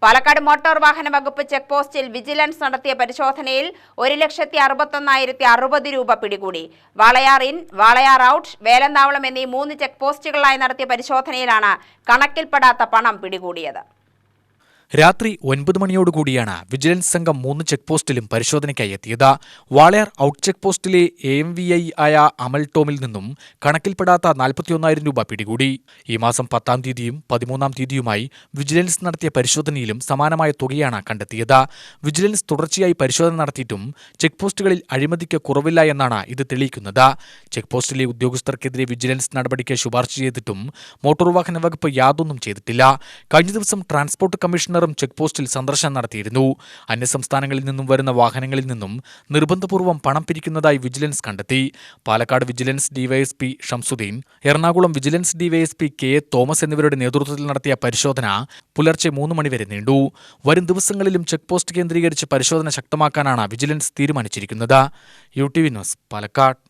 Palakkad motor വാഹന വകുപ്പ് check പോസ്റ്റിൽ വിജിലൻസ് നടത്തിയ പരിശോധനയിൽ 1,61,060 രൂപ പിടികൂടി. വാളയാർ ഇൻ, വാളയാർ ഔട്ട്, വേലന്താവളം എന്നീ 3 ചെക്ക് പോസ്റ്റുകളിലായി നടത്തിയ പരിശോധനയിലാണ് കണക്കിൽപ്പെടാത്ത പണം പിടികൂടിയത്. രാത്രി 9 മണിയോടുകൂടിയാണ് വിജിലൻസ് സംഘം 3 ചെക്ക് പോസ്റ്റിലും പരിശോധനയ്ക്കായി എത്തിയത്. വാളയാർ ഔട്ട് ചെക്ക് പോസ്റ്റിലെ AMVI ആയ അമൽ ടോമിൽ നിന്നും കണക്കിൽപ്പെടാത്ത 41,000 രൂപ പിടികൂടി. ഈ മാസം 10-ാം തീയതിയും 13-ാം തീയതിയുമായി വിജിലൻസ് നടത്തിയ പരിശോധനയിലും സമാനമായ തുകയാണ് കണ്ടെത്തിയത്. വിജിലൻസ് തുടർച്ചയായി പരിശോധന നടത്തിയിട്ടും ചെക്ക് പോസ്റ്റുകളിൽ അഴിമതിക്ക് കുറവില്ല എന്നാണ് ഇത് തെളിയിക്കുന്നത്. ചെക്ക് പോസ്റ്റിലെ ഉദ്യോഗസ്ഥർക്കെതിരെ വിജിലൻസ് നടപടിക്ക് ശുപാർശ ചെയ്തിട്ടും മോട്ടോർ വാഹന വകുപ്പ് യാതൊന്നും ചെയ്തിട്ടില്ല. കഴിഞ്ഞ ദിവസം ട്രാൻസ്പോർട്ട് കമ്മീഷണറും ചെക്ക് പോസ്റ്റിൽ സന്ദർശനം നടത്തിയിരുന്നു. അന്യസംസ്ഥാനങ്ങളിൽ നിന്നും വരുന്ന വാഹനങ്ങളിൽ നിന്നും നിർബന്ധപൂർവ്വം പണം പിരിക്കുന്നതായി വിജിലൻസ് കണ്ടെത്തി. Palakkad vigilance DYSP Shamsuddin, Ernakulam vigilance DYSP KA Thomas എന്നിവരുടെ നേതൃത്വത്തിൽ നടത്തിയ പരിശോധന പുലർച്ചെ 3 മണിവരെ നീണ്ടു. വരും ദിവസങ്ങളിലും ചെക്ക് പോസ്റ്റ് കേന്ദ്രീകരിച്ച് പരിശോധന ശക്തമാക്കാനാണ് വിജിലൻസ് തീരുമാനിച്ചിരിക്കുന്നത്. UTV news, Palakkad.